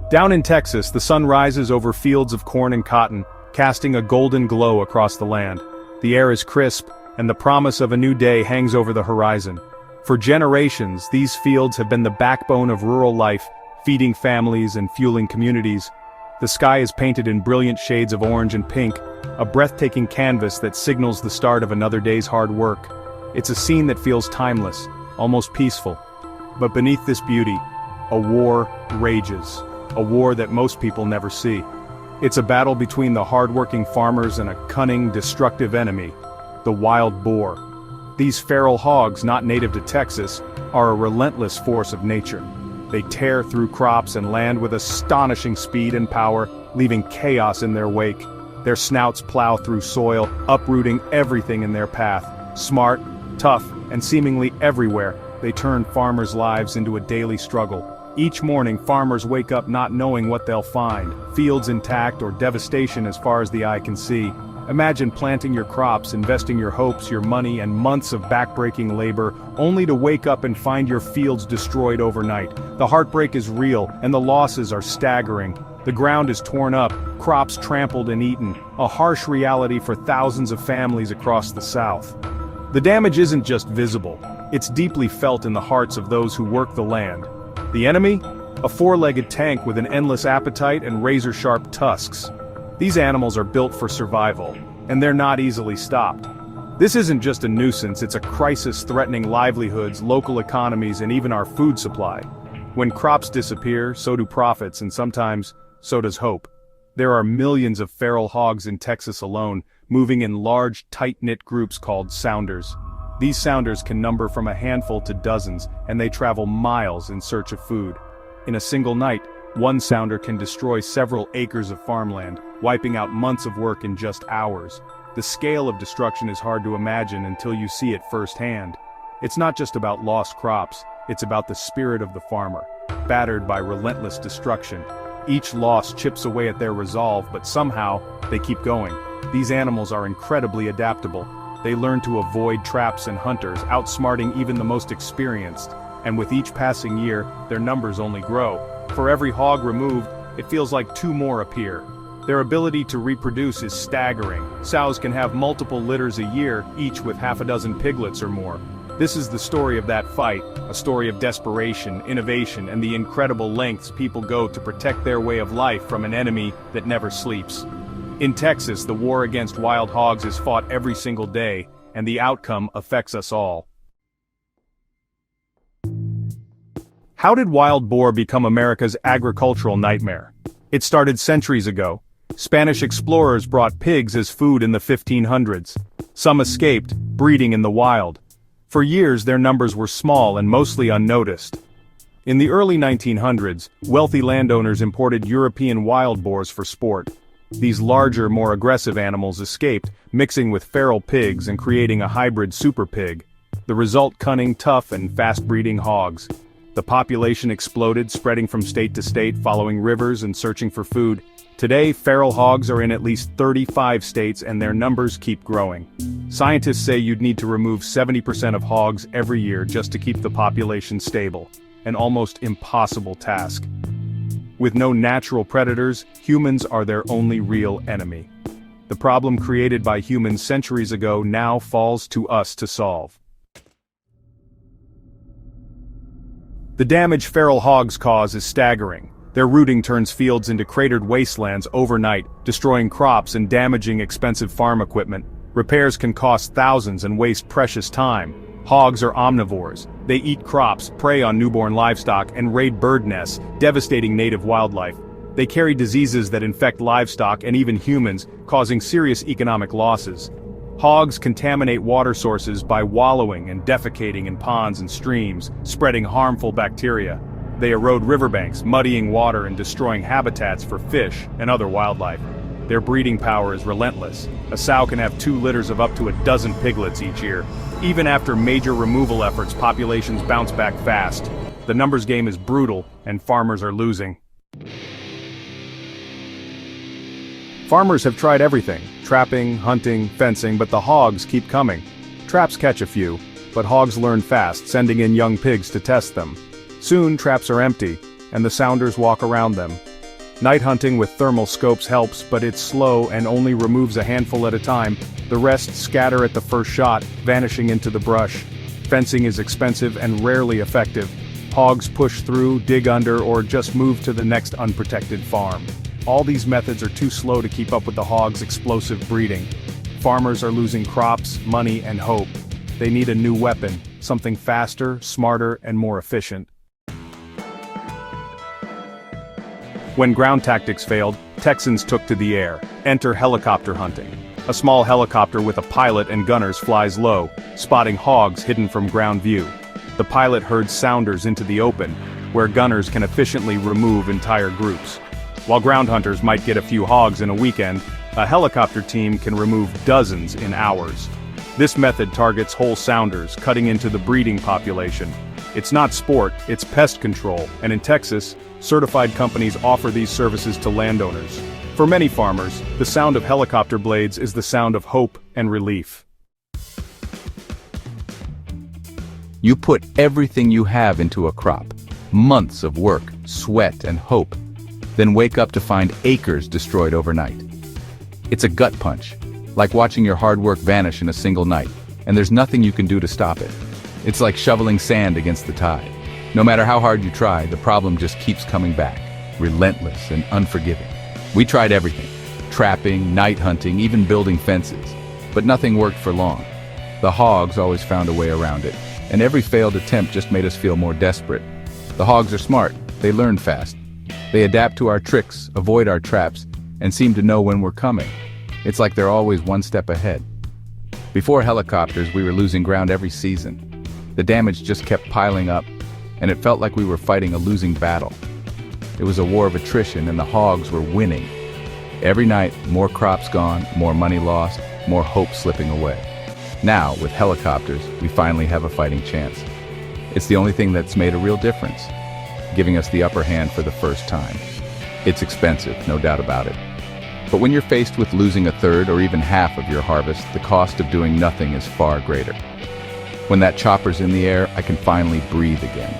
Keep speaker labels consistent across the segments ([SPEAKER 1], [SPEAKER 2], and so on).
[SPEAKER 1] Down in Texas, the sun rises over fields of corn and cotton, casting a golden glow across the land. The air is crisp, and the promise of a new day hangs over the horizon. For generations, these fields have been the backbone of rural life, feeding families and fueling communities. The sky is painted in brilliant shades of orange and pink, a breathtaking canvas that signals the start of another day's hard work. It's a scene that feels timeless, almost peaceful. But beneath this beauty, a war rages. A war that most people never see. It's a battle between the hard-working farmers and a cunning, destructive enemy, the wild boar. These feral hogs, not native to Texas, are a relentless force of nature. They tear through crops and land with astonishing speed and power, leaving chaos in their wake. Their snouts plow through soil, uprooting everything in their path. Smart, tough, and seemingly everywhere, they turn farmers' lives into a daily struggle. Each morning, farmers wake up not knowing what they'll find, fields intact or devastation as far as the eye can see. Imagine planting your crops, investing your hopes, your money, and months of backbreaking labor, only to wake up and find your fields destroyed overnight. The heartbreak is real, and the losses are staggering. The ground is torn up, crops trampled and eaten, a harsh reality for thousands of families across the South. The damage isn't just visible, it's deeply felt in the hearts of those who work the land. The enemy? A four-legged tank with an endless appetite and razor-sharp tusks. These animals are built for survival, and they're not easily stopped. This isn't just a nuisance, it's a crisis threatening livelihoods, local economies, and even our food supply. When crops disappear, so do profits, and sometimes, so does hope. There are millions of feral hogs in Texas alone, moving in large, tight-knit groups called sounders. These sounders can number from a handful to dozens, and they travel miles in search of food. In a single night, one sounder can destroy several acres of farmland, wiping out months of work in just hours. The scale of destruction is hard to imagine until you see it firsthand. It's not just about lost crops, it's about the spirit of the farmer, battered by relentless destruction. Each loss chips away at their resolve, but somehow, they keep going. These animals are incredibly adaptable. They learn to avoid traps and hunters, outsmarting even the most experienced. And with each passing year, their numbers only grow. For every hog removed, it feels like two more appear. Their ability to reproduce is staggering. Sows can have multiple litters a year, each with half a dozen piglets or more. This is the story of that fight, a story of desperation, innovation, and the incredible lengths people go to protect their way of life from an enemy that never sleeps. In Texas, the war against wild hogs is fought every single day, and the outcome affects us all. How did wild boar become America's agricultural nightmare? It started centuries ago. Spanish explorers brought pigs as food in the 1500s. Some escaped, breeding in the wild. For years their numbers were small and mostly unnoticed. In the early 1900s, wealthy landowners imported European wild boars for sport. These larger, more aggressive animals escaped, mixing with feral pigs and creating a hybrid super pig. The result: cunning, tough, and fast-breeding hogs. The population exploded, spreading from state to state, following rivers and searching for food. Today, feral hogs are in at least 35 states and their numbers keep growing. Scientists say you'd need to remove 70% of hogs every year just to keep the population stable. An almost impossible task. With no natural predators, humans are their only real enemy. The problem created by humans centuries ago now falls to us to solve. The damage feral hogs cause is staggering. Their rooting turns fields into cratered wastelands overnight, destroying crops and damaging expensive farm equipment. Repairs can cost thousands and waste precious time. Hogs are omnivores. They eat crops, prey on newborn livestock, and raid bird nests, devastating native wildlife. They carry diseases that infect livestock and even humans, causing serious economic losses. Hogs contaminate water sources by wallowing and defecating in ponds and streams, spreading harmful bacteria. They erode riverbanks, muddying water and destroying habitats for fish and other wildlife. Their breeding power is relentless. A sow can have 2 litters of up to a dozen piglets each year. Even after major removal efforts, populations bounce back fast. The numbers game is brutal, and farmers are losing. Farmers have tried everything: trapping, hunting, fencing, but the hogs keep coming. Traps catch a few, but hogs learn fast, sending in young pigs to test them. Soon traps are empty, and the sounders walk around them. Night hunting with thermal scopes helps, but it's slow and only removes a handful at a time. The rest scatter at the first shot, vanishing into the brush. Fencing is expensive and rarely effective. Hogs push through, dig under, or just move to the next unprotected farm. All these methods are too slow to keep up with the hogs' explosive breeding. Farmers are losing crops, money, and hope. They need a new weapon, something faster, smarter, and more efficient. When ground tactics failed, Texans took to the air. Enter helicopter hunting. A small helicopter with a pilot and gunners flies low, spotting hogs hidden from ground view. The pilot herds sounders into the open, where gunners can efficiently remove entire groups. While ground hunters might get a few hogs in a weekend, a helicopter team can remove dozens in hours. This method targets whole sounders, cutting into the breeding population. It's not sport, it's pest control, and in Texas, certified companies offer these services to landowners. For many farmers, the sound of helicopter blades is the sound of hope and relief.
[SPEAKER 2] You put everything you have into a crop, months of work, sweat, and hope, then wake up to find acres destroyed overnight. It's a gut punch, like watching your hard work vanish in a single night, and there's nothing you can do to stop it. It's like shoveling sand against the tide. No matter how hard you try, the problem just keeps coming back, relentless and unforgiving. We tried everything, trapping, night hunting, even building fences, but nothing worked for long. The hogs always found a way around it, and every failed attempt just made us feel more desperate. The hogs are smart, they learn fast. They adapt to our tricks, avoid our traps, and seem to know when we're coming. It's like they're always one step ahead. Before helicopters, we were losing ground every season. The damage just kept piling up, and it felt like we were fighting a losing battle. It was a war of attrition, and the hogs were winning. Every night, more crops gone, more money lost, more hope slipping away. Now, with helicopters, we finally have a fighting chance. It's the only thing that's made a real difference, giving us the upper hand for the first time. It's expensive, no doubt about it. But when you're faced with losing a third or even half of your harvest, the cost of doing nothing is far greater. When that chopper's in the air, I can finally breathe again.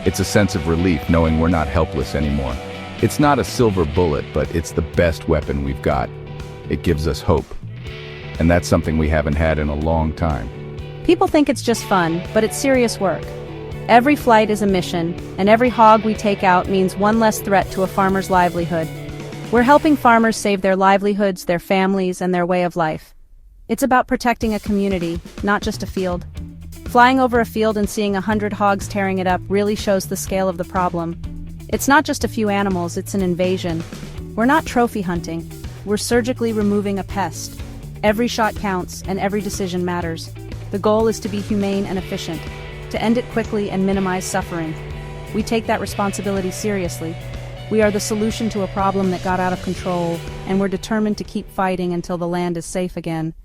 [SPEAKER 2] It's a sense of relief knowing we're not helpless anymore. It's not a silver bullet, but it's the best weapon we've got. It gives us hope. And that's something we haven't had in a long time.
[SPEAKER 3] People think it's just fun, but it's serious work. Every flight is a mission, and every hog we take out means one less threat to a farmer's livelihood. We're helping farmers save their livelihoods, their families, and their way of life. It's about protecting a community, not just a field. Flying over a field and seeing 100 hogs tearing it up really shows the scale of the problem. It's not just a few animals, it's an invasion. We're not trophy hunting. We're surgically removing a pest. Every shot counts, and every decision matters. The goal is to be humane and efficient, to end it quickly and minimize suffering. We take that responsibility seriously. We are the solution to a problem that got out of control, and we're determined to keep fighting until the land is safe again.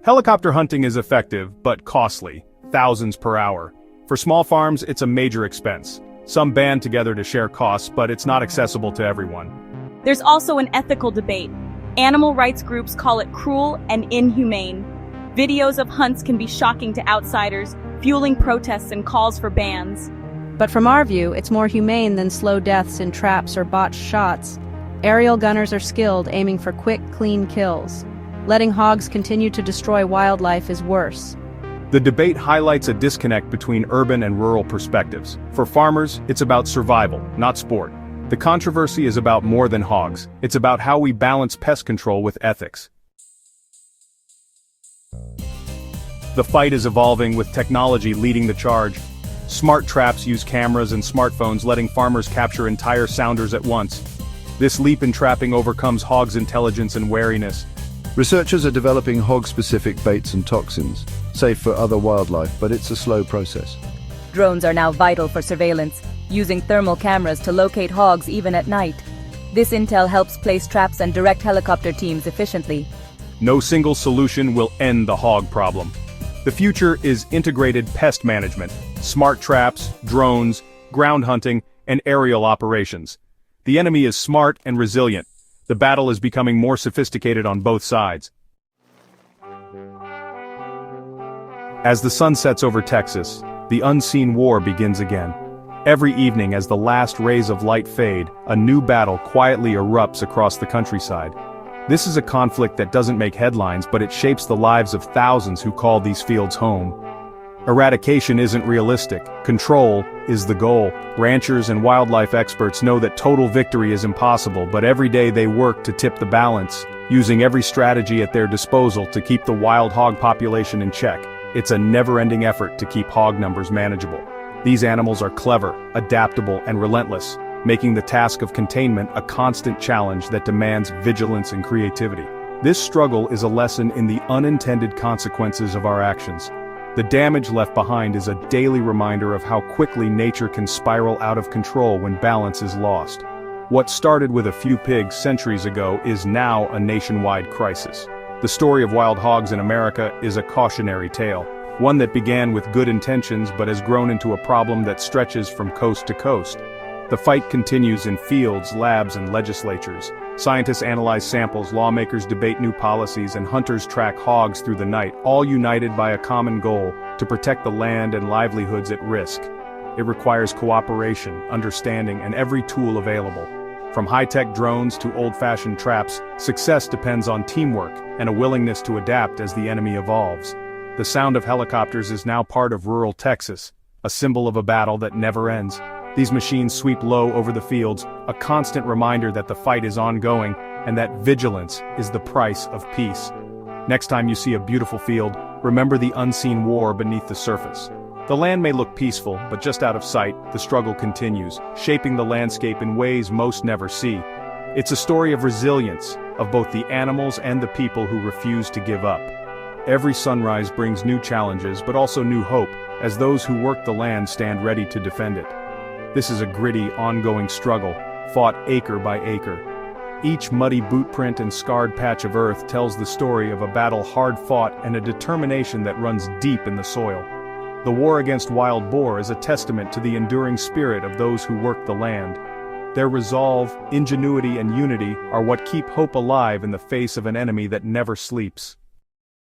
[SPEAKER 1] Helicopter hunting is effective, but costly, thousands per hour. For small farms, it's a major expense. Some band together to share costs, but it's not accessible to everyone.
[SPEAKER 4] There's also an ethical debate. Animal rights groups call it cruel and inhumane. Videos of hunts can be shocking to outsiders, fueling protests and calls for bans.
[SPEAKER 3] But from our view, it's more humane than slow deaths in traps or botched shots. Aerial gunners are skilled, aiming for quick, clean kills. Letting hogs continue to destroy wildlife is worse.
[SPEAKER 1] The debate highlights a disconnect between urban and rural perspectives. For farmers, it's about survival, not sport. The controversy is about more than hogs. It's about how we balance pest control with ethics. The fight is evolving, with technology leading the charge. Smart traps use cameras and smartphones, letting farmers capture entire sounders at once. This leap in trapping overcomes hogs' intelligence and wariness.
[SPEAKER 5] Researchers are developing hog-specific baits and toxins, safe for other wildlife, but it's a slow process.
[SPEAKER 6] Drones are now vital for surveillance, using thermal cameras to locate hogs even at night. This intel helps place traps and direct helicopter teams efficiently.
[SPEAKER 1] No single solution will end the hog problem. The future is integrated pest management, smart traps, drones, ground hunting, and aerial operations. The enemy is smart and resilient. The battle is becoming more sophisticated on both sides. As the sun sets over Texas, the unseen war begins again. Every evening as the last rays of light fade, a new battle quietly erupts across the countryside. This is a conflict that doesn't make headlines, but it shapes the lives of thousands who call these fields home. Eradication isn't realistic. Control is the goal. Ranchers and wildlife experts know that total victory is impossible, but every day they work to tip the balance, using every strategy at their disposal to keep the wild hog population in check. It's a never-ending effort to keep hog numbers manageable. These animals are clever, adaptable, and relentless, making the task of containment a constant challenge that demands vigilance and creativity. This struggle is a lesson in the unintended consequences of our actions. The damage left behind is a daily reminder of how quickly nature can spiral out of control when balance is lost. What started with a few pigs centuries ago is now a nationwide crisis. The story of wild hogs in America is a cautionary tale, one that began with good intentions but has grown into a problem that stretches from coast to coast. The fight continues in fields, labs, and legislatures. Scientists analyze samples, lawmakers debate new policies, and hunters track hogs through the night, all united by a common goal: to protect the land and livelihoods at risk. It requires cooperation, understanding, and every tool available. From high-tech drones to old-fashioned traps, success depends on teamwork and a willingness to adapt as the enemy evolves. The sound of helicopters is now part of rural Texas, a symbol of a battle that never ends. These machines sweep low over the fields, a constant reminder that the fight is ongoing and that vigilance is the price of peace. Next time you see a beautiful field, remember the unseen war beneath the surface. The land may look peaceful, but just out of sight, the struggle continues, shaping the landscape in ways most never see. It's a story of resilience, of both the animals and the people who refuse to give up. Every sunrise brings new challenges, but also new hope, as those who work the land stand ready to defend it. This is a gritty, ongoing struggle, fought acre by acre. Each muddy bootprint and scarred patch of earth tells the story of a battle hard fought and a determination that runs deep in the soil. The war against wild boar is a testament to the enduring spirit of those who work the land. Their resolve, ingenuity, and unity are what keep hope alive in the face of an enemy that never sleeps.